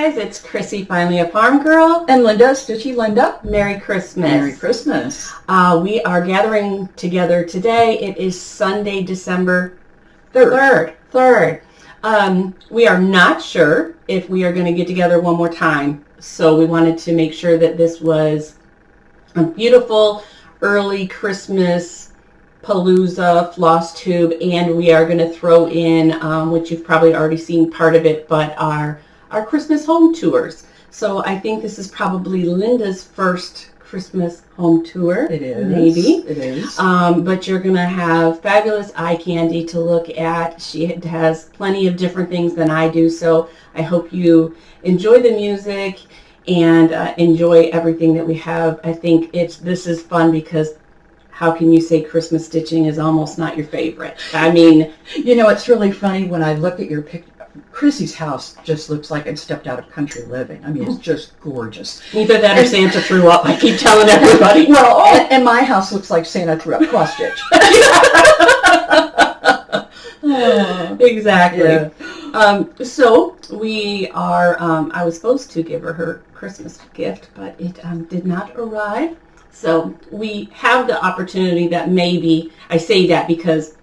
guys, it's Chrissy, finally a farm girl. And Linda, Stitchy Linda. Merry Christmas. Merry Christmas. We are gathering together today. It is Sunday, December 3rd. We are not sure if we are going to get together one more time. So we wanted to make sure that this was a beautiful early Christmas palooza, FlossTube, and we are going to throw in, which you've probably already seen part of it, but our Christmas home tours. So I think this is probably Linda's first Christmas home tour. It is. Maybe. It is. But you're going to have fabulous eye candy to look at. She has plenty of different things than I do, so I hope you enjoy the music and enjoy everything that we have. I think this is fun because how can you say Christmas stitching is almost not your favorite? I mean, you know, it's really funny when I look at your picture. Chrissy's house just looks like it stepped out of country living. I mean, it's just gorgeous. Either that or Santa threw up. I keep telling everybody. Well, and my house looks like Santa threw up cross stitch. Exactly. Yeah. So we are, I was supposed to give her Christmas gift, but it did not arrive. So we have the opportunity that maybe, I say that because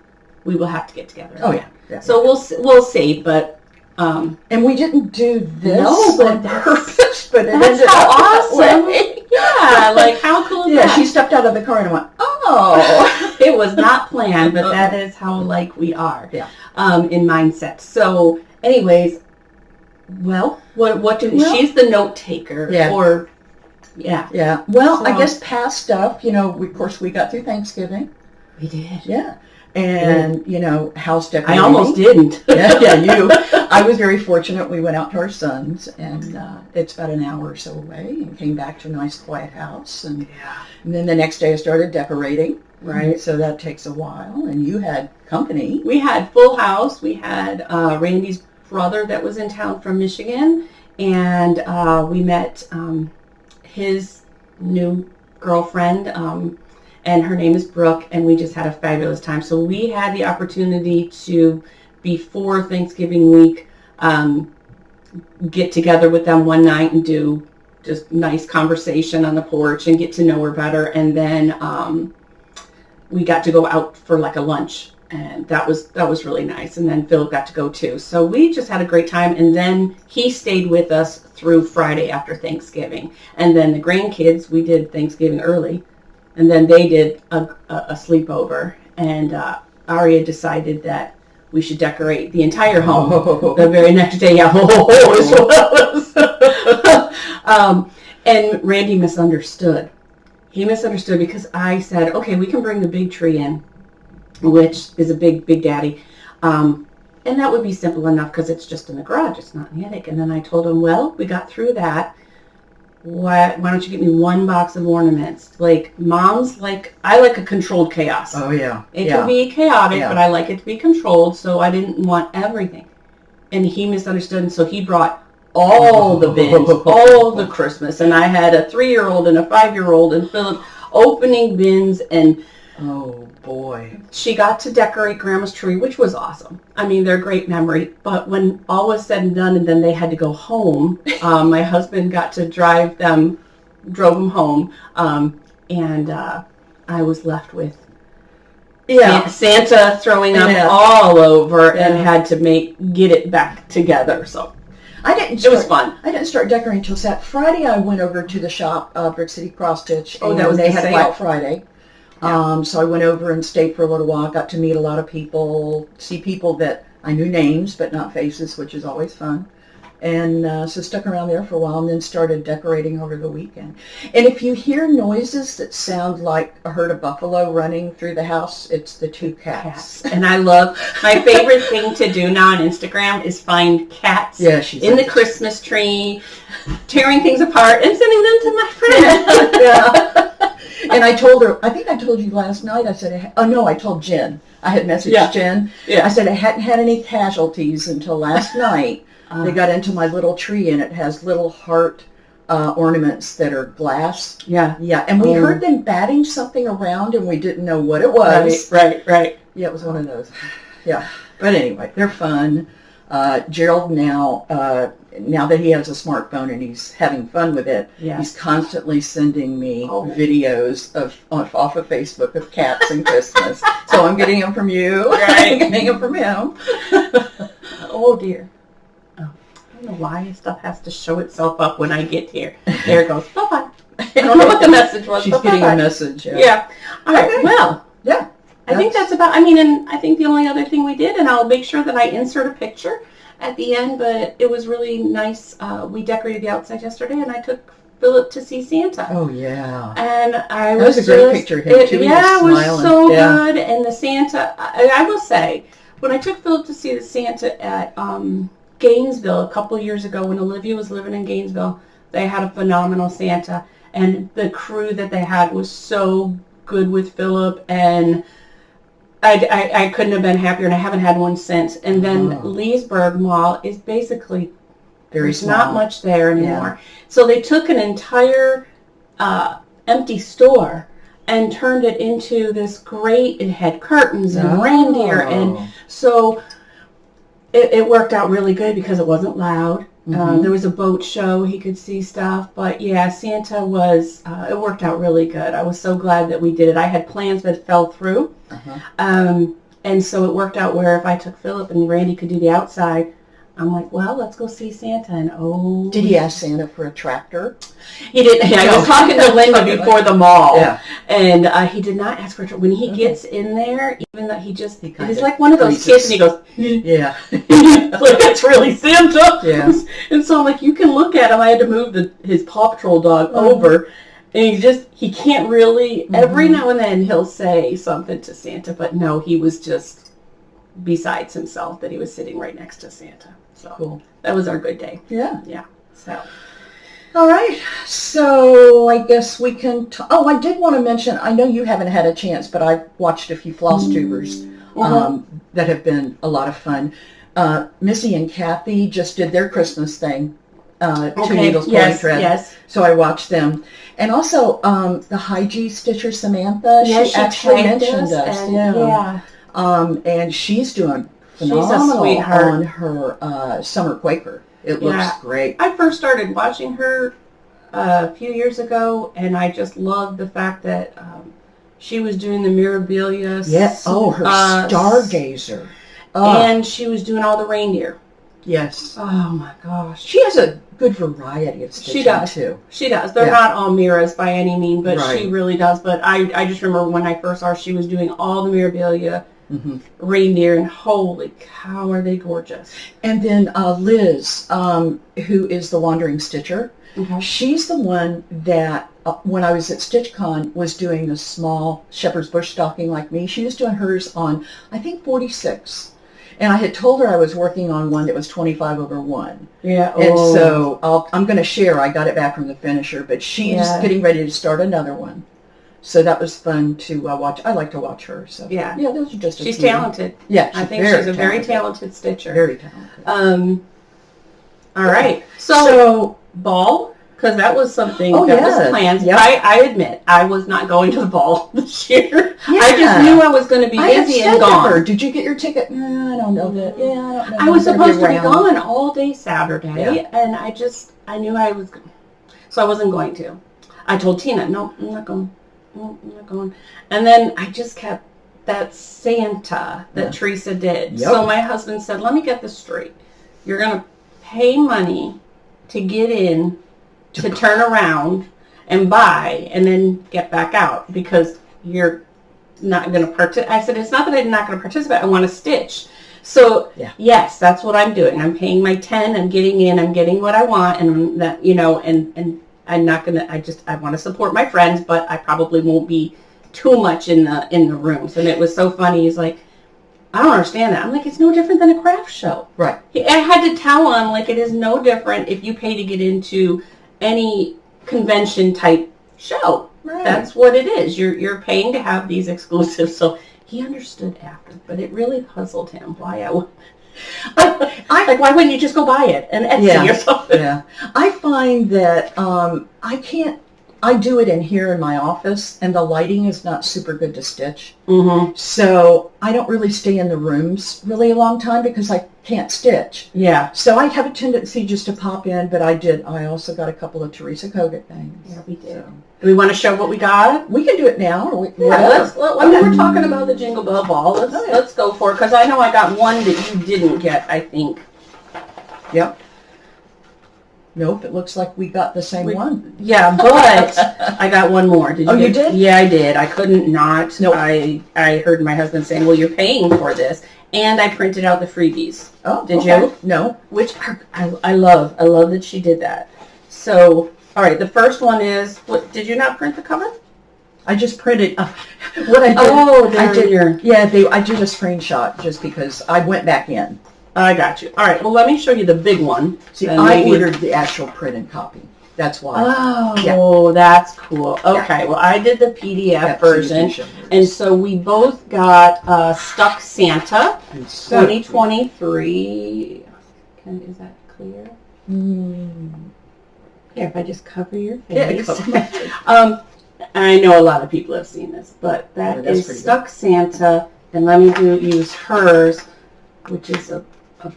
we will have to get together. Oh, yeah. Yeah. So we'll see, but... and we didn't do this on purpose, but it that's ended how up awesome. Way. Yeah, like how cool is Yeah, that? she stepped out of the car and went, oh. It was not planned, but that is how like we are. Yeah. In mindset. So anyways, well, she's the note taker. Yeah. Or yeah. Yeah. Well, So, I guess past stuff, you know, of course we got through Thanksgiving. we did. Yeah. And, you know, house I decorating. almost didn't. Yeah, you. I was very fortunate. We went out to our son's, and it's about an hour or so away, and came back to a nice quiet house. And then the next day I started decorating. Right. So that takes a while. And you had company. We had full house. We had Randy's brother that was in town from Michigan, and we met his new girlfriend, and her name is Brooke, and we just had a fabulous time. So we had the opportunity to, before Thanksgiving week, get together with them one night and do just nice conversation on the porch and get to know her better, and then we got to go out for like a lunch, and that was really nice. And then Phil got to go too. So we just had a great time. And then he stayed with us through Friday after Thanksgiving. And then the grandkids, we did Thanksgiving early, and then they did a sleepover. And Aria decided that we should decorate the entire home the very next day. Yeah, and Randy misunderstood. He misunderstood because I said, okay, we can bring the big tree in, which is a big daddy. And that would be simple enough because it's just in the garage. It's not in the attic. And then I told him, well, we got through that. Why don't you get me one box of ornaments? Like, I like a controlled chaos. Oh, yeah. It can be chaotic, Yeah. but I like it to be controlled, so I didn't want everything. And he misunderstood, and so he brought all the bins, all the Christmas, and I had a 3-year-old and a 5-year-old, and Philip opening bins, and oh boy, she got to decorate Grandma's tree, which was awesome. I mean, they're a great memory. But when all was said and done, and then they had to go home, my husband got to drove them home, and I was left with Santa throwing up all over and had to get it back together. So. It was fun. I didn't start decorating until Saturday. Friday I went over to the shop, Brick City Cross Stitch. Oh, that was they the had sale. Black Friday. Yeah. So I went over and stayed for a little while. Got to meet a lot of people, see people that I knew names but not faces, which is always fun. And so stuck around there for a while and then started decorating over the weekend. And if you hear noises that sound like a herd of buffalo running through the house, it's the 2 cats. And I love, my favorite thing to do now on Instagram is find cats in the Christmas tree, tearing things apart and sending them to my friend. Yeah. And I told her, I think I told you last night, I said, I told Jen. I had messaged Jen. Yeah. I said I hadn't had any casualties until last night. They got into my little tree, and it has little heart ornaments that are glass. Yeah. Yeah, and we heard them batting something around, and we didn't know what it was. Right. Yeah, it was one of those. Yeah. But anyway, they're fun. Gerald now that he has a smartphone and he's having fun with it, he's constantly sending me videos off of Facebook of cats and Christmas. So I'm getting them from you. Right. I'm getting them from him. Oh dear. Oh, I don't know why stuff has to show itself up when I get here. There it goes. Bye-bye. I don't know what the message was. She's getting a message. Yeah. All right. Okay. Well. Yeah. I think that's about, and I think the only other thing we did, and I'll make sure that I insert a picture at the end, but it was really nice. We decorated the outside yesterday, and I took Philip to see Santa. Oh, yeah. And that was a great picture of him, too. Yeah, it was so good. And the Santa, I will say, when I took Philip to see the Santa at Gainesville a couple of years ago, when Olivia was living in Gainesville, they had a phenomenal Santa. And the crew that they had was so good with Philip, and I couldn't have been happier, and I haven't had one since. And then Leesburg Mall is basically, there's not much there anymore. Yeah. So they took an entire empty store and turned it into this great, it had curtains and reindeer, and so it worked out really good because it wasn't loud. There was a boat show, he could see stuff, but yeah, Santa was, it worked out really good. I was so glad that we did it. I had plans that fell through, and so it worked out where if I took Philip and Randy could do the outside, I'm like, well, let's go see Santa. And did he ask Santa for a tractor? He didn't. I was talking to Linda before the mall, and he did not ask for a tractor. When he gets in there, even though he's like one of those kids, and he goes, yeah, like that's really Santa. Yeah. And so I'm like, you can look at him. I had to move his Paw Patrol dog over, and he can't really. Every now and then he'll say something to Santa, but no, he was just besides himself that he was sitting right next to Santa. So that was our good day. Yeah. Yeah. So. All right. So I guess we can. I did want to mention. I know you haven't had a chance, but I've watched a few FlossTubers that have been a lot of fun. Missy and Kathy just did their Christmas thing. 2 Needles Pulling Thread. Yes. So I watched them, and also the Hygge stitcher Samantha. Yeah, she actually mentioned us. And she's doing phenomenal on her Summer Quaker. It looks great. I first started watching her a few years ago, and I just loved the fact that she was doing the Mirabilia. Yes. Her Stargazer. And she was doing all the reindeer. Yes. Oh my gosh. She has a good variety of stitching too. She does. They're not all Miras by any means, but she really does. But I just remember when I first saw her, she was doing all the Mirabilia. Reindeer, and holy cow, are they gorgeous. And then Liz, who is the Wandering Stitcher, she's the one that when I was at StitchCon was doing the small shepherd's bush stocking like me. She was doing hers on, I think, 46. And I had told her I was working on one that was 25/1. Yeah. And so I'm going to share. I got it back from the finisher, but she's getting ready to start another one. So that was fun to watch. I like to watch her. So yeah, those are just. She's talented. Yeah, I think she's a very talented stitcher. Very talented. All right. So ball, because that was something that was planned. Yep. I admit I was not going to the ball this year. Yeah. I just knew I was going to be busy and gone. To her, did you get your ticket? No, I don't know that. Yeah, I don't know. I was supposed to be gone all day Saturday, and I knew I was, so I wasn't going to. I told Tina, no, I'm not going. I'm not going. And then I just kept that Santa that Teresa did. Yep. So my husband said, let me get this straight. You're going to pay money to get in, to turn around and buy, and then get back out because you're not going to participate. I said, it's not that I'm not going to participate. I want to stitch. So, yes, that's what I'm doing. I'm paying my 10. I'm getting in. I'm getting what I want. And that, and I'm not gonna. I want to support my friends, but I probably won't be too much in the rooms. And it was so funny. He's like, I don't understand that. I'm like, it's no different than a craft show. Right. I had to tell him like it is no different if you pay to get into any convention type show. Right. That's what it is. You're paying to have these exclusives. So he understood after, but it really puzzled him why I would. Like, why wouldn't you just go buy it and Etsy or something? Yeah. I find that I I do it in here in my office, and the lighting is not super good to stitch. Mm-hmm. So I don't really stay in the rooms really a long time because I can't stitch. Yeah. So I have a tendency just to pop in, but I also got a couple of Teresa Kogut things. Yeah, we did. So. Do we want to show what we got? We can do it now. Or Yeah, we're talking about the Jingle Bell Ball. Let's go for it, because I know I got one that you didn't get, I think. Yep. Nope, it looks like we got the same one. Yeah, but I got one more. Did you? Oh, you did? Yeah, I did. I couldn't not. Nope. I heard my husband saying, well, you're paying for this. And I printed out the freebies. Oh, did okay. you? No. Which I love. I love that she did that. So, all right, the first one is, what, did you not print the cover? I just printed, what I did. Oh, I did. Your... Yeah, I did a screenshot just because I went back in. I got you. All right, well, let me show you the big one. See, I ordered the actual printed copy. That's why. Oh, that's cool. Okay, well, I did the PDF version, and so we both got Stuck Santa 2023. Is that clear? Here, if I just cover your face. Yeah, I know a lot of people have seen this, but that is Stuck Santa, and let me use hers, which is a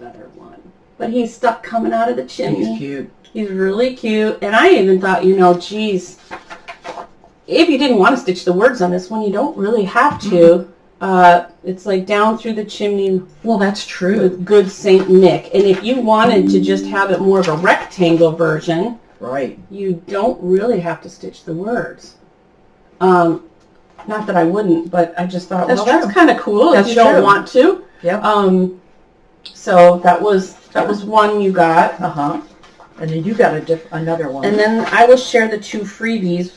better one. But he's stuck coming out of the chimney. He's cute. He's really cute. And I even thought, geez, if you didn't want to stitch the words on this one, you don't really have to. It's like down through the chimney. Well, that's true. With Good Saint Nick. And if you wanted to just have it more of a rectangle version, right, you don't really have to stitch the words. Not that I wouldn't, but I just thought, that's kind of cool if you don't want to. Yep. So that was one you got. And then you got another one. And then I will share the two freebies.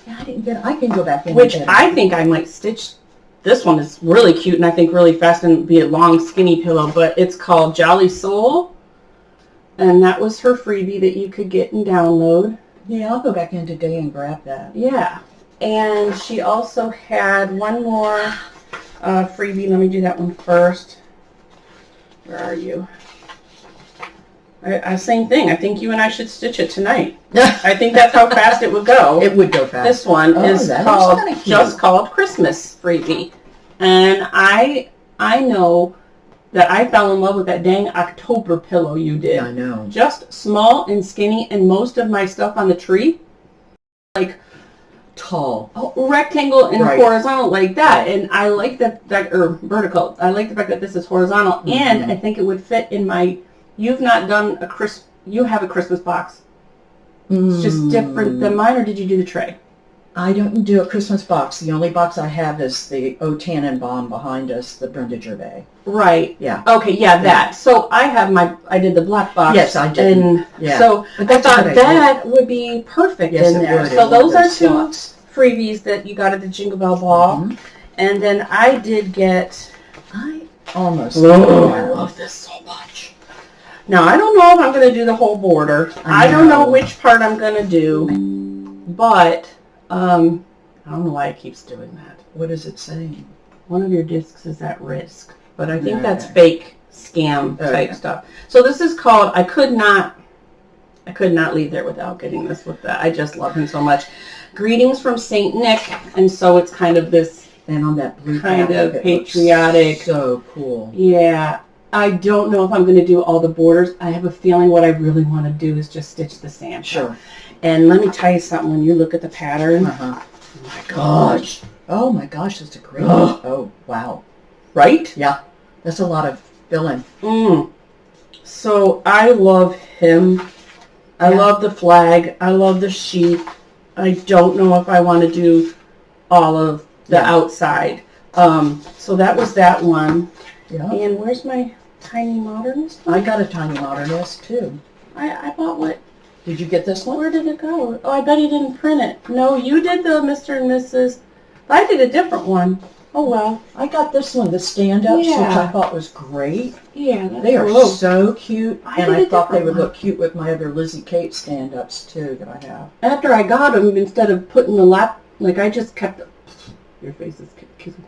Yeah, I can go back in. Which I think I might stitch. This one is really cute and I think really fast and be a long skinny pillow, but it's called Jolly Soul. And that was her freebie that you could get and download. Yeah, I'll go back in today and grab that. Yeah. And she also had one more freebie. Let me do that one first. Where are you? Same thing. I think you and I should stitch it tonight. I think that's how fast it would go. It would go fast. This one is called Christmas freebie. And I know that I fell in love with that dang October pillow you did. I know. Just small and skinny, and most of my stuff on the tree, like tall, rectangle and horizontal like that. And I like that, or vertical. I like the fact that this is horizontal, and I think it would fit in my. You've not done you have a Christmas box. It's just different than mine, or did you do the tray? I don't do a Christmas box. The only box I have is the O Tannenbaum behind us, the Brenda Gervais. Right. Yeah. Okay, yeah, that. So I did the black box. Yes, I did. And so I thought that would be perfect in there. So those are two freebies that you got at the Jingle Bell Ball. And then I did get... I almost... Oh, I love this so much. Now, I don't know if I'm going to do the whole border. I don't know which part I'm going to do. But... I don't know why it keeps doing that. What is it saying? One of your discs is at risk, but I think that's fake scam type stuff. So this is called, I could not leave there without getting this with that. I just love him so much. Greetings from Saint Nick, and so it's kind of this and on that blue kind of patriotic. So cool. Yeah. I don't know if I'm going to do all the borders. I have a feeling what I really want to do is just stitch the Santa. Sure. And let me tell you something, when you look at the pattern, oh my gosh. Oh my gosh, that's a great one. Oh, wow. Right? Yeah. That's a lot of filling. So I love him. I love the flag. I love the sheep. I don't know if I want to do all of the outside. So that was that one. Yeah. And where's my Tiny Modernist? I got a Tiny Modernist too. I bought what? Did you get this one? Where did it go? Oh, I bet he didn't print it. No, you did the Mr. and Mrs. I did a different one. Oh, well. I got this one, the stand-ups, which I thought was great. Yeah, they are so cute. And I thought they would look cute with my other Lizzie Kate stand-ups, too, that I have. After I got them, instead of putting the I just kept... Your face is kissing.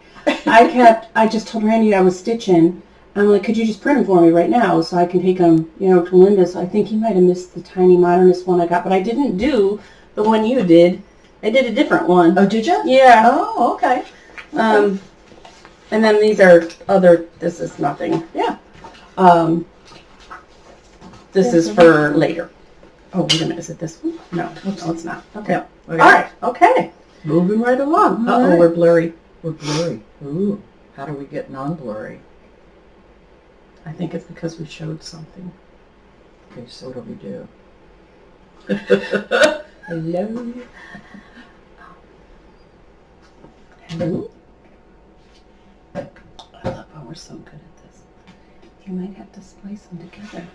I just told Randy I was stitching. I'm like, could you just print them for me right now so I can take them, to Linda? So I think he might have missed the Tiny Modernist one I got. But I didn't do the one you did. I did a different one. Oh, did you? Yeah. Oh, okay. And then these are other. This is nothing. Yeah. This is for later. Oh, wait a minute. Is it this one? No, no, it's not. Okay. Yeah. Okay. All right. Okay. Moving right along. All Uh-oh, right. we're blurry. We're blurry. Ooh. How do we get non-blurry? I think it's because we showed something. Okay, so what do we do? Hello. Hello. I love how we're so good at this. You might have to splice them together.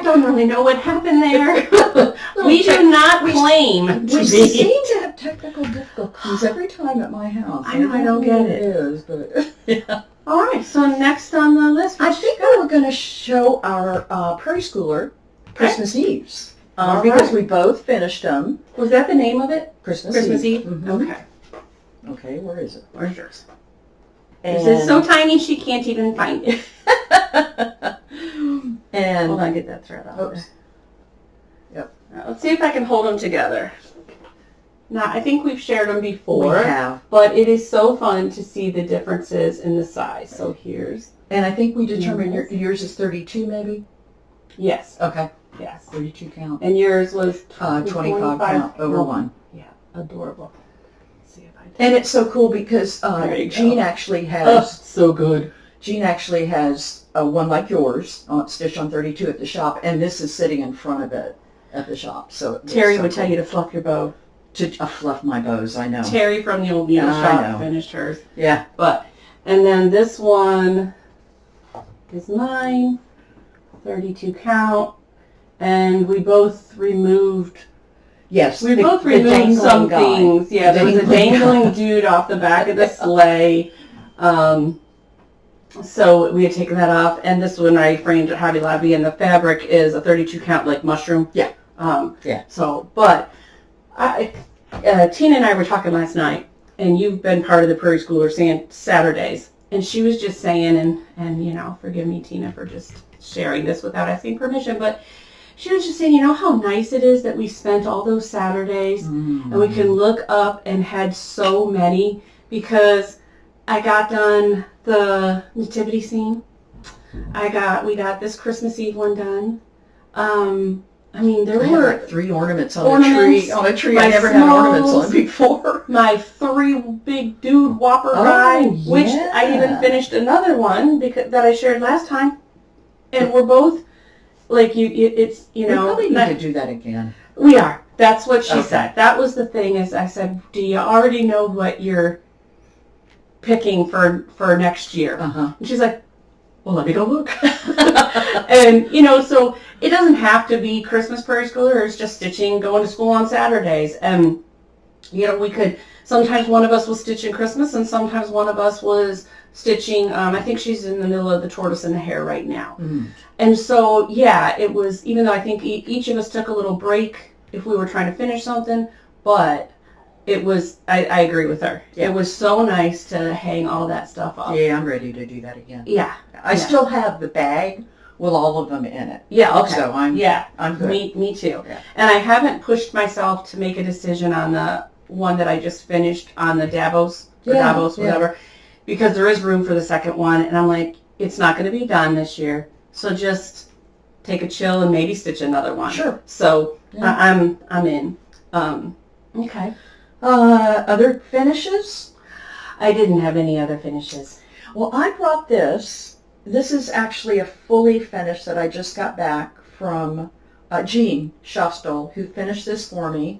don't really know what happened there. We do not claim to We be. seem to have technical difficulties every time at my house. I know, I don't get it. It is, but yeah. All right, so next on the list, I think we were going to show our prairie schooler Christmas Eves. Because we both finished them. Was that the name of it? Christmas Eve? Mm-hmm. Okay. Okay, where is it? Where's yours? And This is so tiny she can't even find it. and Hold on, get that thread off. Oops. Yep. Now, let's see if I can hold them together. Now, I think we've shared them before. We have. But it is so fun to see the differences in the size. So here's... And I think we determined yours is 32 maybe? Yes. Okay. Yes. 32 count. And yours was 25 count over 1. Yeah. Adorable. Let's see if I... And it's so cool because Jean actually has... so good. Jean actually has one like yours, stitched on 32 at the shop, and this is sitting in front of it at the shop. So Terry would tell you to fluff your bow. To fluff my bows, I know. Terry from the old needle shop finished hers. Yeah. And then this one is mine, 32 count, and we both removed... Yes. We both removed some things. Yeah, there was a dangling dude off the back of the sleigh. So we had taken that off, and this one I framed at Hobby Lobby, and the fabric is a 32 count, like mushroom. Yeah. Yeah. So, but Tina and I were talking last night, and you've been part of the Prairie Schooler Saturdays, and she was just saying, and you know, forgive me, Tina, for just sharing this without asking permission, but she was just saying, you know, how nice it is that we spent all those Saturdays, and we can look up and had so many, because I got done the nativity scene. We got this Christmas Eve one done. I mean, there were like 3 ornaments on a tree. I never had ornaments on before. My 3 big dude whopper guy, which I even finished another one that I shared last time. And we're both like it's you know. We probably need to do that again. We are. That's what she said. That was the thing. Is I said, do you already know what you're picking for next year? And she's like, well, let me go look. And, you know, so it doesn't have to be Christmas Prairie Schooler. It's just stitching, going to school on Saturdays. And, you know, we could, sometimes one of us was stitching Christmas and sometimes one of us was stitching, I think she's in the middle of the tortoise and the hare right now. And so, yeah, it was, even though I think each of us took a little break if we were trying to finish something, but it was, I agree with her. Yeah. It was so nice to hang all that stuff up. Yeah, I'm ready to do that again. Yeah. I still have the bag with all of them in it. Yeah, okay. So I'm good. Me too. Yeah. And I haven't pushed myself to make a decision on the one that I just finished on the Davos, whatever, because there is room for the second one, and I'm like, it's not going to be done this year, so just take a chill and maybe stitch another one. Sure. So I'm in. Okay. Other finishes? I didn't have any other finishes. Well, I brought this. This is actually a fully finished that I just got back from Jean Schofstall, who finished this for me.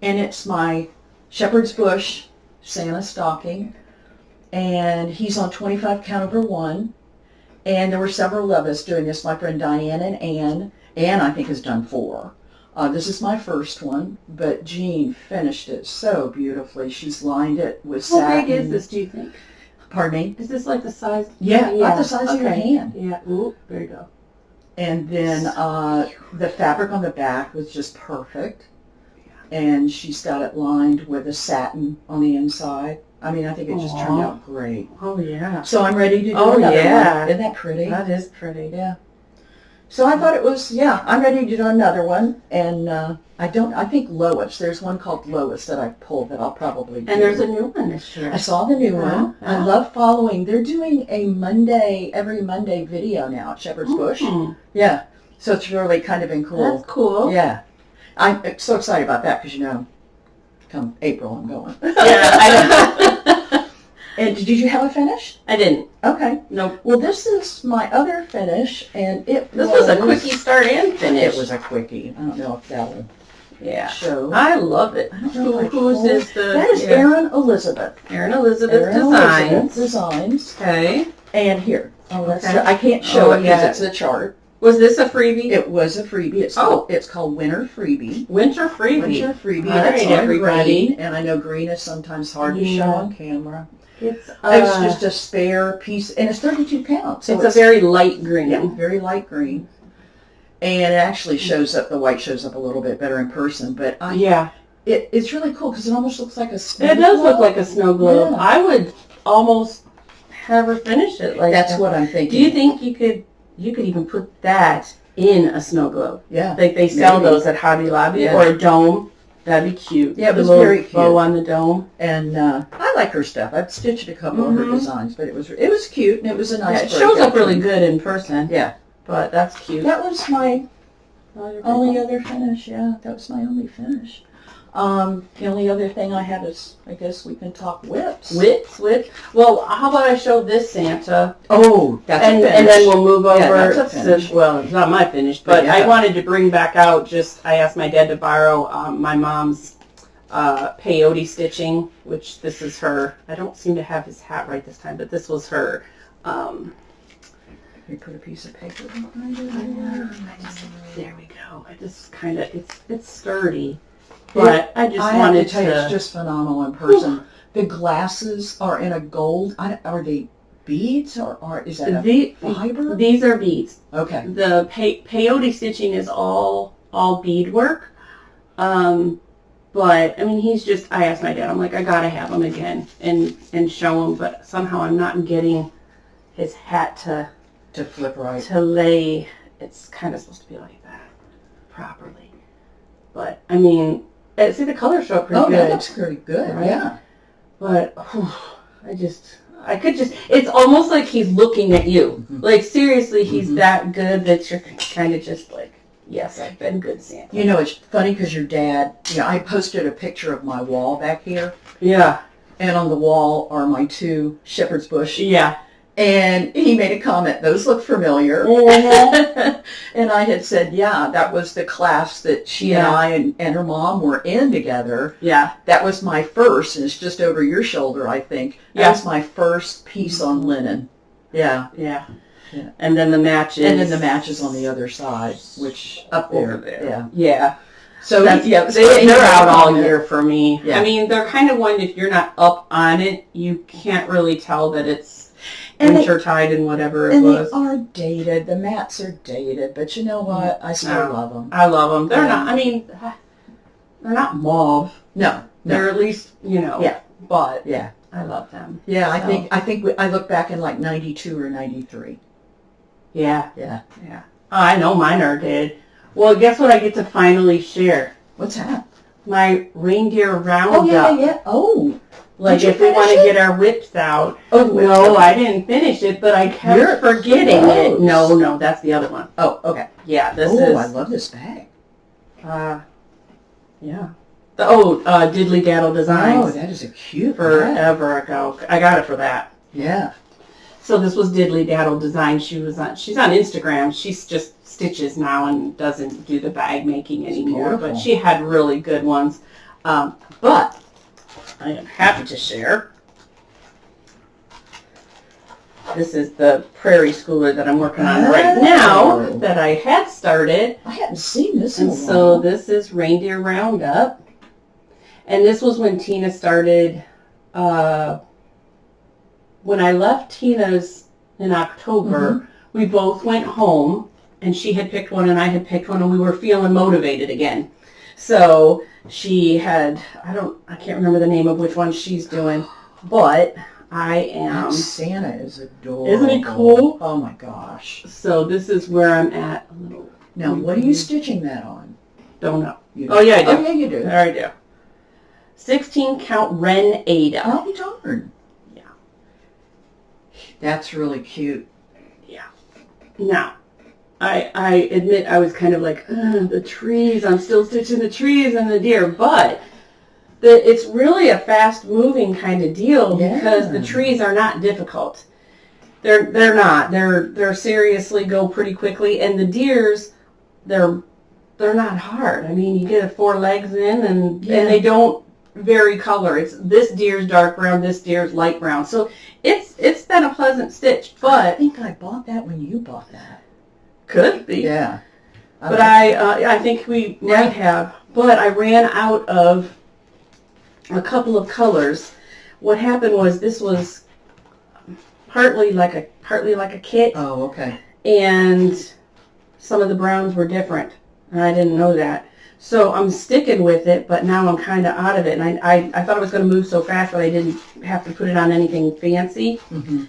And it's my Shepherd's Bush Santa stocking. And he's on 25 count over 1. And there were several of us doing this. My friend Diane and Anne. Anne, I think, has done 4. This is my first one, but Jean finished it so beautifully. She's lined it with satin. How big is this, do you think? Pardon me? Is this like the size? Yeah, about the size of your hand. Yeah. Ooh, there you go. And then the fabric on the back was just perfect. And she's got it lined with a satin on the inside. I mean, I think it just turned out great. Oh, yeah. So I'm ready to do another one. Isn't that pretty? That is pretty. Yeah. So I thought it was, I'm ready to do another one. And I think Lois, there's one called Lois that I pulled that I'll probably do. And there's a new one this year. I saw the new one. I love following. They're doing a every Monday video now at Shepherd's Bush. Yeah. So it's really kind of been cool. That's cool. Yeah. I'm so excited about that because, you know, come April I'm going. Yeah, I know. And did you have a finish? I didn't. Okay. Nope. Well, this is my other finish, and this was a quickie start and finish. It was a quickie. I don't know if that'll show. I love it. I don't know Whose is the... That is Erin Elizabeth. Erin Elizabeth Designs. Designs. Okay. And here. Oh, that's I can't show it because it's a chart. Was this a freebie? It was a freebie. It's called Winter Freebie. Winter freebie. Winter Freebie. All right, it's on everybody. green, and I know green is sometimes hard to show on camera. It's just a spare piece, and it's 32 pounds. So it's a very light green. Yeah, very light green. And it actually shows up, the white shows up a little bit better in person, but it's really cool because it almost looks like a snow globe. It does look like a snow globe. Yeah. I would almost have her finish it like That's that. what I'm thinking. Do you think you could even put that in a snow globe? Yeah. Like they sell Maybe. those at Hobby Lobby Yeah. or a dome. That'd be cute. Yeah, it was the little very cute. bow on the dome. And I like her stuff. I've stitched a couple of her designs, but it was cute, and it was a nice It shows up breakout really tree. good in person. Yeah. But that's cute. That was my only other. other finish. Yeah, that was my only finish. The only other thing I had is, I guess we can talk whips. Whips. Well, how about I show this Santa? Oh, that's a finish. And then we'll move over. Yeah, that's a finish. Well, it's not my finish, but yeah. I wanted to bring back out I asked my dad to borrow my mom's peyote stitching, which this is her. I don't seem to have his hat right this time, but this was her. You put a piece of paper behind it. There we go. I just kind of, it's sturdy. But I just wanted have to tell you, it's just phenomenal in person. The glasses are in a gold. Are they beads or is that a fiber? These are beads. Okay. The peyote stitching is all beadwork. But I mean, I asked my dad, I'm like, I gotta have him again and show him, but somehow I'm not getting his hat to flip right. To lay. It's kind of supposed to be like that properly. But I mean, see, the colors show up pretty good. Oh, that looks pretty good, right? Yeah. But it's almost like he's looking at you. Mm-hmm. Like, seriously, he's that good that you're kind of just like, yes, I've been good, Santa. You know, it's funny because your dad, I posted a picture of my wall back here. Yeah. And on the wall are my two shepherd's bush. Yeah. And he made a comment, those look familiar. Mm-hmm. And I had said, yeah, that was the class that she and I and her mom were in together. Yeah. That was my first, and it's just over your shoulder, I think. That was my first piece on linen. Yeah. Yeah. Yeah. And then the matches. And then the matches on the other side, which up there. Yeah. Yeah. So they're out all year for me. Yeah. I mean, they're kind of one, if you're not up on it, you can't really tell that it's winter tide and whatever it was. And they are dated. The mats are dated, but you know what? I still love them. I love them. They're not, I mean, they're not mauve. No. They're at least, Yeah. But yeah, I love them. Yeah, I think I look back in like 92 or 93. Yeah. Yeah. Yeah. Oh, I know mine are dead. Well, guess what I get to finally share? What's that? My reindeer roundup. Oh, yeah. Oh. Like if we want to get our whips out. Oh, no, I didn't finish it, but I kept forgetting it. No, that's the other one. Oh, okay. Yeah, this is. Oh, I love this bag. Yeah. Diddly Daddle Designs. Oh, that is a cute forever ago. I got it for that. Yeah. So this was Diddly Daddle Designs. She's on Instagram. She's just stitches now and doesn't do the bag making anymore. But she had really good ones. But I am happy to share. This is the Prairie Schooler that I'm working on right now that I had started. I hadn't seen this in a while. And so this is Reindeer Roundup. And this was when Tina started, when I left Tina's in October, we both went home and she had picked one and I had picked one and we were feeling motivated again. So she had, I can't remember the name of which one she's doing, but I am. Santa is adorable. Isn't he cool? Oh my gosh. So this is where I'm at. Now, what are you stitching that on? Don't know. Oh, yeah, I do. Oh, yeah, you do. There I do. 16 count Ren Ada. Oh, darn. Yeah. That's really cute. Yeah. Now, I admit I was kind of like, the trees, I'm still stitching the trees and the deer, but it's really a fast-moving kind of deal because the trees are not difficult. They're not. They're seriously go pretty quickly, and the deers, they're not hard. I mean, you get 4 legs in, and they don't vary color. It's this deer's dark brown, this deer's light brown. So it's been a pleasant stitch, but I think I bought that when you bought that. Could be. Yeah. But I think we might have. But I ran out of a couple of colors. What happened was this was partly like a kit. Oh, okay. And some of the browns were different, and I didn't know that. So I'm sticking with it, but now I'm kind of out of it. And I thought it was going to move so fast that I didn't have to put it on anything fancy. Mm-hmm.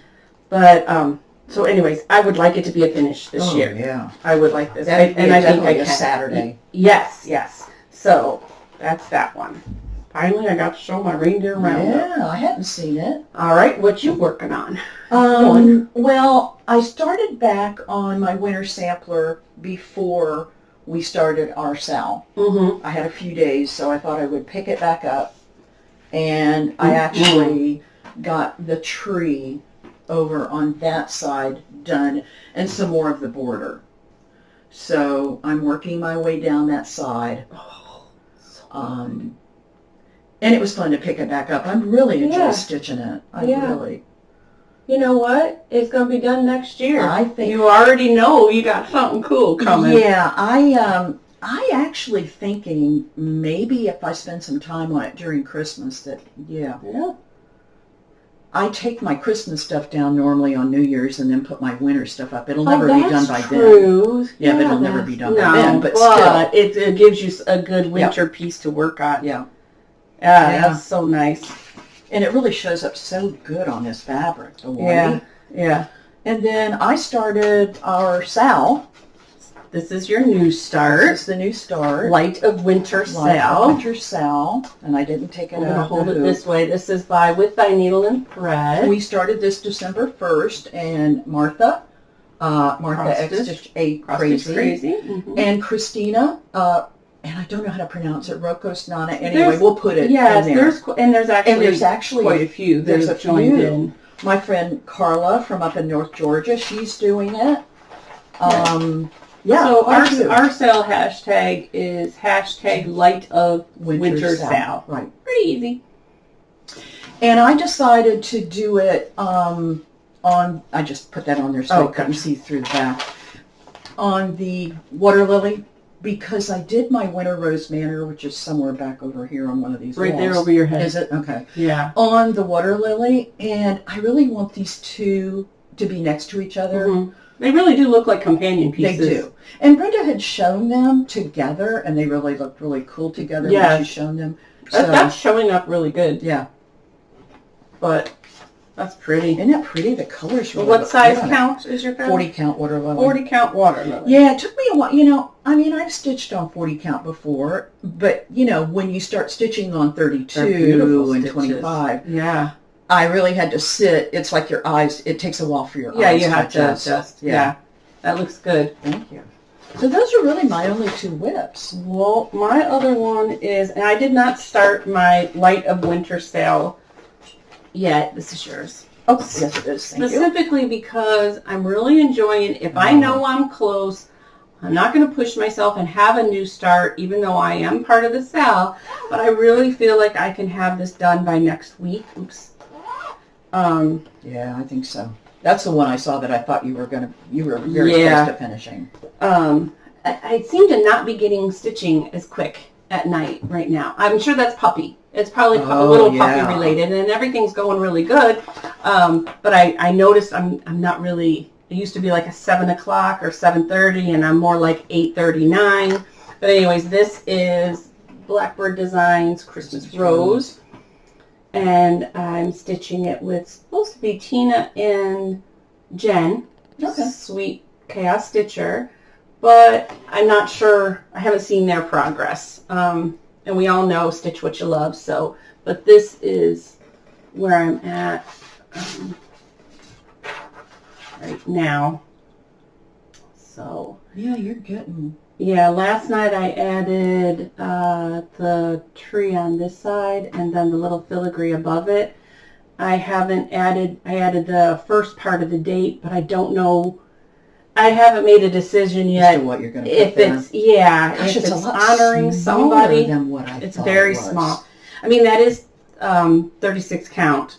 But so anyways, I would like it to be a finish this year. Yeah. I would like this. And I think I a can. Saturday. Yes. So that's that one. Finally, I got to show my reindeer roundup. Yeah, I hadn't seen it. All right, what you working on? Well, I started back on my winter sampler before we started our sal. Mm-hmm. I had a few days, so I thought I would pick it back up. And I actually got the tree over on that side done and some more of the border. So I'm working my way down that side. And it was fun to pick it back up. I really enjoy stitching it. Really. You know what? It's going to be done next year. I think you already know you got something cool coming. Yeah, I actually thinking maybe if I spend some time on it during Christmas that I take my Christmas stuff down normally on New Year's and then put my winter stuff up. It'll never be done by then. Yeah, but it'll never be done by then. But still, it gives you a good winter piece to work on. Yeah. That's so nice. And it really shows up so good on this fabric, the white. Yeah. And then I started our sal. This is your new start. This is the new start. Light of Winter Sal. Winter Sal. And I didn't take it out. I'm going to hold it this way. This is by With Thy Needle and Thread. We started this December 1st, and Martha X A Crazy. Mm-hmm. And Christina, and I don't know how to pronounce it, Rokos Nana. Anyway, we'll put it in there. There's actually quite a few. There's a joined few. In. My friend Carla from up in North Georgia, she's doing it. So our sale hashtag is #Light of Winter Sal. Right. Pretty easy. And I decided to do it I just put that on there so I couldn't see through the back. On the water lily, because I did my winter rose manor, which is somewhere back over here on one of these walls. Right there over your head. Is it? Okay. Yeah. On the water lily, and I really want these two to be next to each other. Mm-hmm. They really do look like companion pieces. They do. And Brenda had shown them together, and they really looked really cool together when she's shown them. So, that's showing up really good. Yeah. But that's pretty. Isn't that pretty? The colors really what size count is your fabric? 40 count water lily. 40 count water lily. Yeah, it took me a while. I've stitched on 40 count before, but, when you start stitching on 32 and 25, I really had to sit. It's like your eyes, it takes a while for your eyes to adjust. Yeah, you have to adjust. Yeah. That looks good. Thank you. So those are really my only two whips. Well, my other one is, and I did not start my Light of Winter sale yet. This is yours. Oh, yes it is. Thank you. Specifically because I'm really enjoying, if I know I'm close, I'm not going to push myself and have a new start, even though I am part of the sale, but I really feel like I can have this done by next week. Oops. Yeah, I think so. That's the one I saw that I thought you were very close to finishing. I seem to not be getting stitching as quick at night right now. I'm sure that's puppy. It's probably a little puppy related, and everything's going really good. But I noticed I'm not really. It used to be like a 7 o'clock or 7:30, and I'm more like 8:39. But anyways, this is Blackbird Designs Christmas Rose. And I'm stitching it with, supposed to be Tina and Jen. Okay. Sweet Chaos Stitcher. But I'm not sure, I haven't seen their progress. And we all know stitch what you love, so, but this is where I'm at right now. So. Yeah, you're getting... Yeah, last night I added the tree on this side and then the little filigree above it. I added the first part of the date, but I don't know, I haven't made a decision yet. As to what you're going to put there. Gosh, if it's honoring somebody, than what I it's thought very it was. small. I mean, that is 36 count.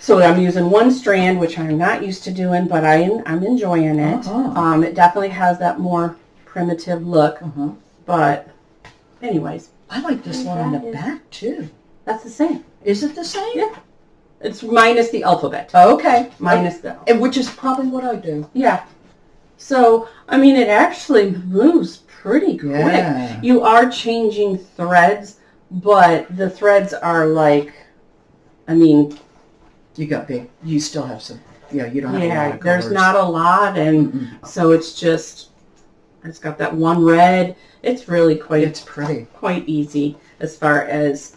So I'm using one strand, which I'm not used to doing, but I'm enjoying it. It definitely has that more primitive look. But anyways. I like this one on the back, too. That's the same. Is it the same? Yeah. It's minus the alphabet. Oh, okay. Minus the... Which is probably what I do. Yeah. So, I mean, it actually moves pretty quick. Yeah. You are changing threads, but the threads are like, I mean... You still have some, you don't have a lot of colors. There's not a lot, and so it's just, it's got that one red. It's really it's pretty. Quite easy as far as,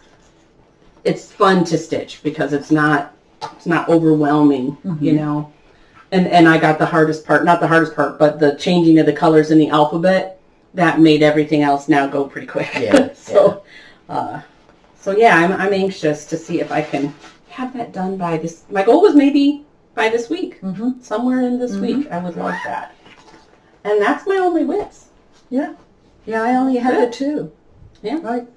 it's fun to stitch because it's not overwhelming, you know. And I got the hardest part, not the hardest part, but the changing of the colors in the alphabet, that made everything else now go pretty quick. Yeah. So I'm anxious to see if I can have that done by this. My goal was maybe by this week, somewhere in this week. I would love that. And that's my only wits. Yeah. Yeah, I only had the 2. Yeah. Right.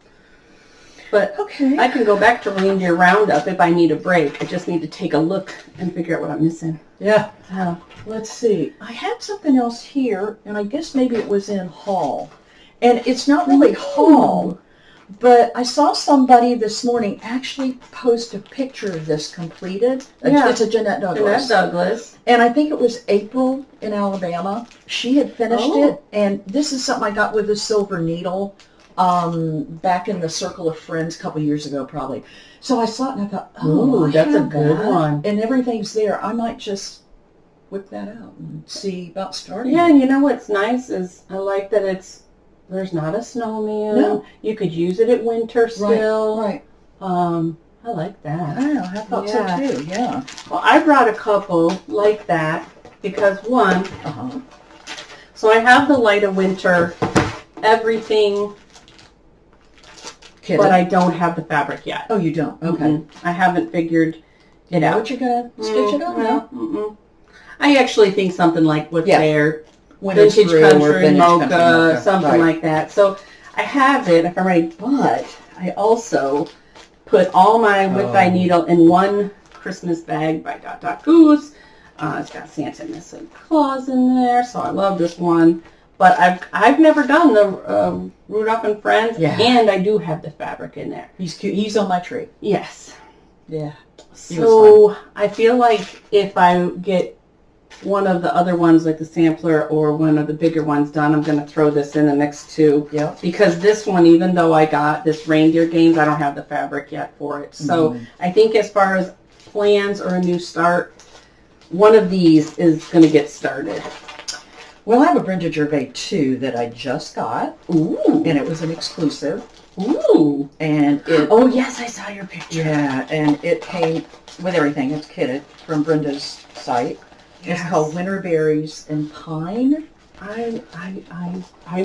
But okay. I can go back to Reindeer Roundup if I need a break. I just need to take a look and figure out what I'm missing. Yeah. So, let's see. I had something else here, and I guess maybe it was in haul. And it's not really haul, but I saw somebody this morning actually post a picture of this completed. Yeah. It's a Jeanette Douglas. Jeanette Douglas. And I think it was April in Alabama. She had finished it, and this is something I got with a silver needle back in the Circle of Friends a couple years ago, probably. So I saw it, and I thought, that's a good one. And everything's there. I might just whip that out and see about starting. Yeah, and you know what's nice is I like that there's not a snowman. No. You could use it at winter still. Right. I like that. I thought so too, yeah. Well, I brought a couple like that because one, so I have the light of winter, everything, but I don't have the fabric yet. Oh, you don't? Okay. I haven't figured it out. What you're going to stitch it on? No. I actually think something like what's there. Vintage Country, Mocha, something like that. So I have it if I'm ready, but I also put all my whip by needle in one Christmas bag by Goose. It's got Santa and Miss Claus in there, so I love this one. But I've never done the Rudolph and Friends, and I do have the fabric in there. He's cute. He's on my tree. Yes. Yeah. So I feel like if I get one of the other ones, like the sampler or one of the bigger ones done, I'm going to throw this in the next 2. Yeah. Because this one, even though I got this Reindeer Games, I don't have the fabric yet for it. So I think as far as plans or a new start, one of these is going to get started. Well, I have a Brenda Gervais too that I just got. Ooh. And it was an exclusive. Ooh. And it... Oh, yes, I saw your picture. Yeah, and it came with everything. It's kitted from Brenda's site. It's called Winter Berries and Pine. I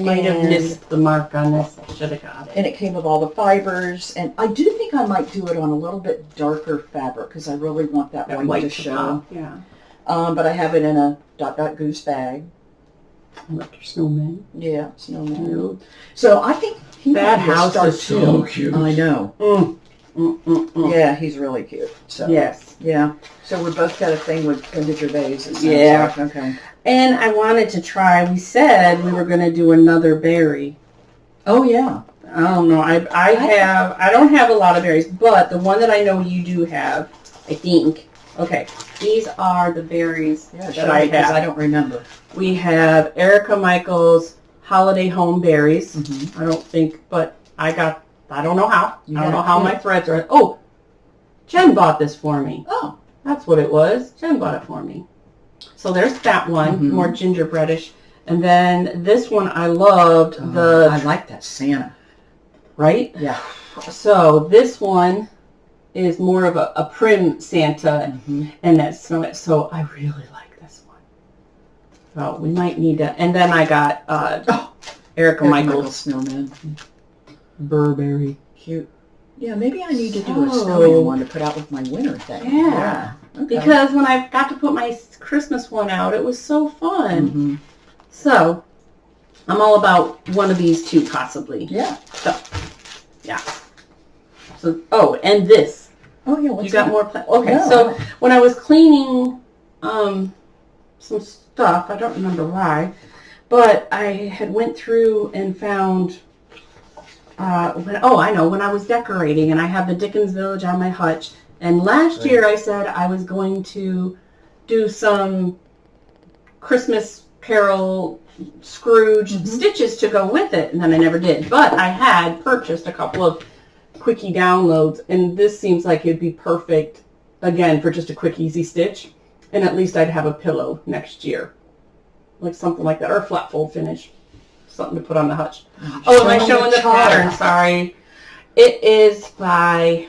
might have missed the mark on this. I should have got it. And it came with all the fibers. And I do think I might do it on a little bit darker fabric because I really want that white to show. Yeah. But I have it in a Goose bag. I like your snowman. Yeah, snowman. So I think that house is so cute. I know. Yeah, he's really cute. So yes. Yeah. So we both got a thing with Brenda Gervais. Yeah. Like. Okay. And I wanted to try. We said we were going to do another berry. Oh yeah. I don't know. I don't have a lot of berries, but the one that I know you do have, I think. Okay, these are the berries that I have. I don't remember. We have Erica Michaels Holiday Home Berries. I don't think, but I don't know how. I don't know how my threads are. Oh, Jen bought this for me. Oh. That's what it was. Jen bought it for me. So there's that one, more gingerbreadish. And then this one I loved. I like that Santa. Right? Yeah. So this one is more of a prim Santa, and that's so I really like this one. So we might need to. And then I got Erica Michaels snowman, Burberry, cute. Yeah, maybe I need to do a snowman one to put out with my winter thing. Yeah. Okay. Because when I got to put my Christmas one out, it was so fun. So I'm all about one of these two, possibly. Yeah. So, yeah. So, and this. Oh, yeah. What's You got that? more plans? Okay, No. so when I was cleaning some stuff, I don't remember why, but I had went through and found, I know, when I was decorating, and I have the Dickens Village on my hutch, and last year I said I was going to do some Christmas Carol Scrooge stitches to go with it, and then I never did. But I had purchased a couple of quickie downloads, and this seems like it'd be perfect, again, for just a quick, easy stitch. And at least I'd have a pillow next year. Like something like that, or a flat fold finish. Something to put on the hutch. Oh, am I showing the pattern? Sorry. It is by...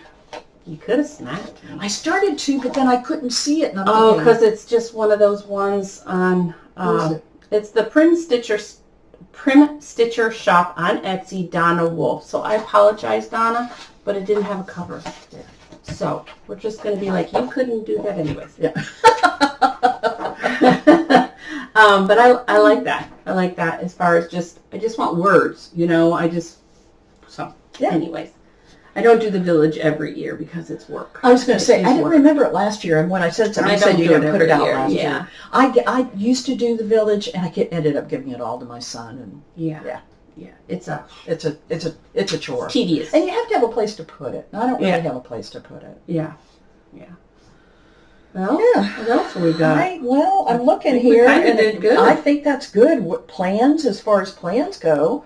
You could have snapped. I started to, but then I couldn't see it. Oh, because it's just one of those ones on... It's the Prim Stitcher shop on Etsy, Donna Wolf. So I apologize, Donna, but it didn't have a cover. So we're just going to be like, you couldn't do that anyways. Yeah. But I like that. I like that as far as just, I just want words, anyways. I don't do the village every year because it's work. I was going to say, I didn't remember it last year, and when I said something, you said you didn't put it out last year. I used to do the village, and I ended up giving it all to my son, and yeah. It's a chore. It's tedious, and you have to have a place to put it. And I don't really have a place to put it. Yeah. Well, what else have we got? I'm looking here, and did good. I think that's good. What plans, as far as plans go,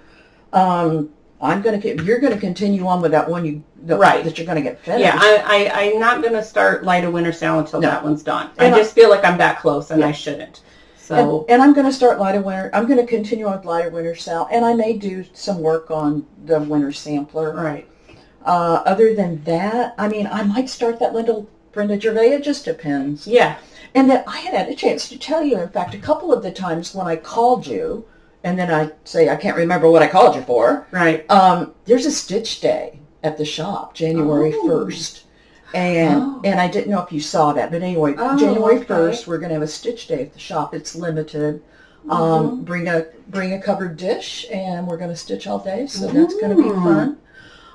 you're going to continue on with that one that you're going to get finished. Yeah, I'm not going to start Light of Winter Sale until that one's done. I just feel like I'm that close, and I shouldn't. So and I'm going to start Light of Winter. I'm going to continue on with Light of Winter Sale, and I may do some work on the Winter Sampler. Right. Other than that, I might start that little Brenda Gervais. It just depends. Yeah. And then I had a chance to tell you, in fact, a couple of the times when I called you, and then I say, I can't remember what I called you for. Right. There's a stitch day at the shop, January 1st. And I didn't know if you saw that. But anyway, January 1st, we're going to have a stitch day at the shop. It's limited. Bring a covered dish, and we're going to stitch all day. So that's going to be fun.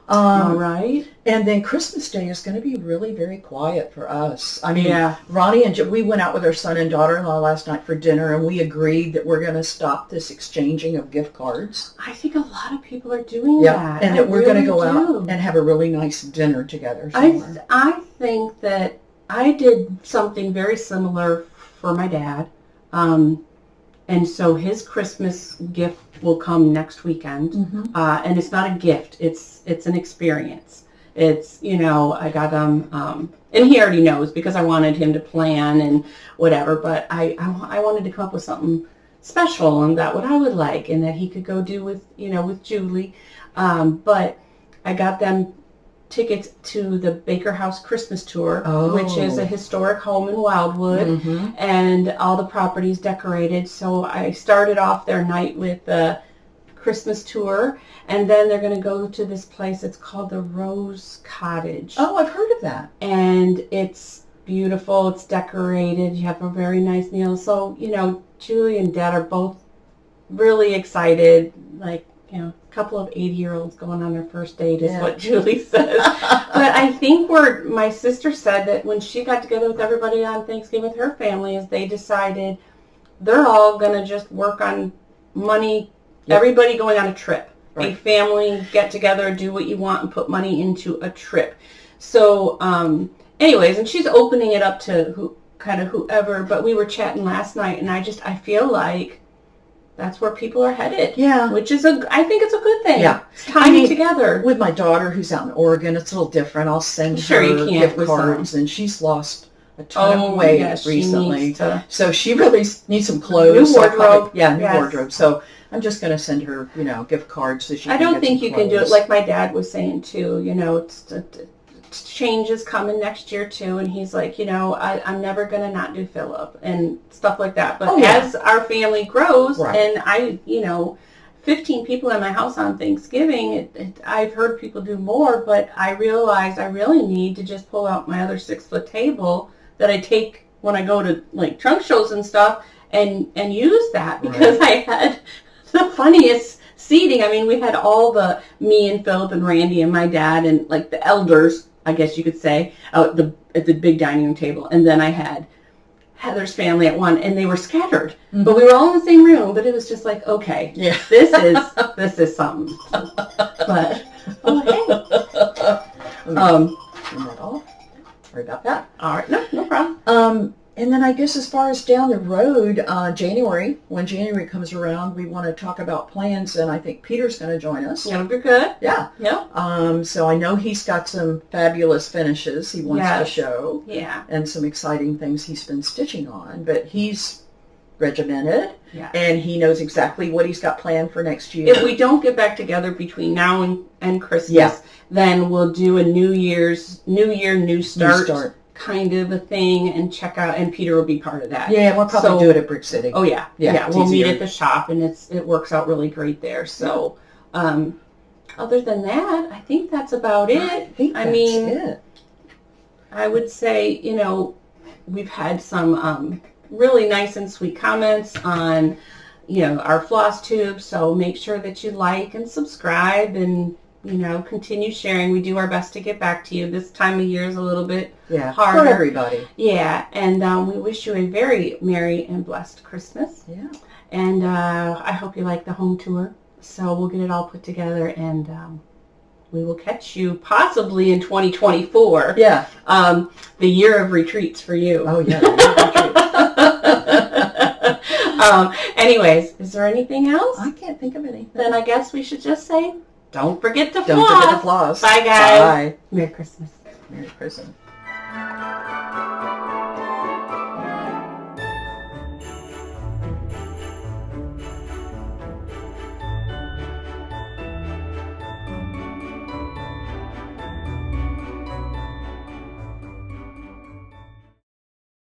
All right. And then Christmas Day is going to be really very quiet for us. Ronnie and we went out with our son and daughter-in-law last night for dinner, and we agreed that we're going to stop this exchanging of gift cards. I think a lot of people are doing that. And that we're going to go out and have a really nice dinner together somewhere. I think that I did something very similar for my dad. And so his Christmas gift will come next weekend. And it's not a gift. It's an experience. It's, I got him, and he already knows because I wanted him to plan and whatever, but I wanted to come up with something special and that what I would like and that he could go do with, with Julie. But I got them tickets to the Baker House Christmas Tour, which is a historic home in Wildwood, and all the properties decorated. So I started off their night with the Christmas tour, and then they're going to go to this place. It's called the Rose Cottage. Oh, I've heard of that. And it's beautiful. It's decorated. You have a very nice meal. So, Julie and Dad are both really excited, like, a couple of 80-year-olds going on their first date is what Julie says. But I think my sister said that when she got together with everybody on Thanksgiving with her family, is they decided they're all going to just work on money, everybody going on a trip. Right. A family get together, do what you want, and put money into a trip. So, anyways, and she's opening it up to whoever, but we were chatting last night, and I feel like that's where people are headed. Yeah. Which is I think it's a good thing. Yeah. It's time together. With my daughter who's out in Oregon, it's a little different. I'll send her gift cards, and she's lost a ton of weight recently. So she really needs some clothes. New wardrobe. New wardrobe. So I'm just going to send her, gift cards so she I don't think you can do it like my dad was saying too, change is coming next year too, and he's like, I'm never going to not do Philip and stuff like that. But as our family grows, and 15 people in my house on Thanksgiving, I've heard people do more, but I realized I really need to just pull out my other 6-foot table that I take when I go to like trunk shows and stuff and use that because I had the funniest seating. I mean, we had all me and Philip and Randy and my dad and like the elders I guess you could say, at the big dining room table. And then I had Heather's family at one, and they were scattered. Mm-hmm. But we were all in the same room, but it was just like, okay, yeah, this is something. But, oh, hey. Turn that off. Sorry about that. All right, no problem. And then I guess as far as down the road, January, when January comes around, we want to talk about plans, and I think Peter's going to join us. That'll be good. Yeah. Yeah. So I know he's got some fabulous finishes he wants to show. Yeah. And some exciting things he's been stitching on, but he's regimented. Yeah. And he knows exactly what he's got planned for next year. If we don't get back together between now and Christmas, then we'll do a New Year, new start kind of a thing and check out, and Peter will be part of that. Yeah, we'll probably do it at Brick City. Oh yeah. We'll meet at the shop, and it works out really great there. So, other than that, I think that's about it. I mean, it. I would say, we've had some really nice and sweet comments on, our FlossTube. So make sure that you like and subscribe and, continue sharing. We do our best to get back to you. This time of year is a little bit harder. For everybody. Yeah, and we wish you a very Merry and blessed Christmas. Yeah. And I hope you like the home tour. So we'll get it all put together, and we will catch you possibly in 2024. Yeah. The year of retreats for you. Oh, yeah. The year of retreats. Anyways, is there anything else? I can't think of anything. Then I guess we should just say, don't forget to floss. Don't forget to floss. Bye, guys. Bye. Merry Christmas. Merry Christmas.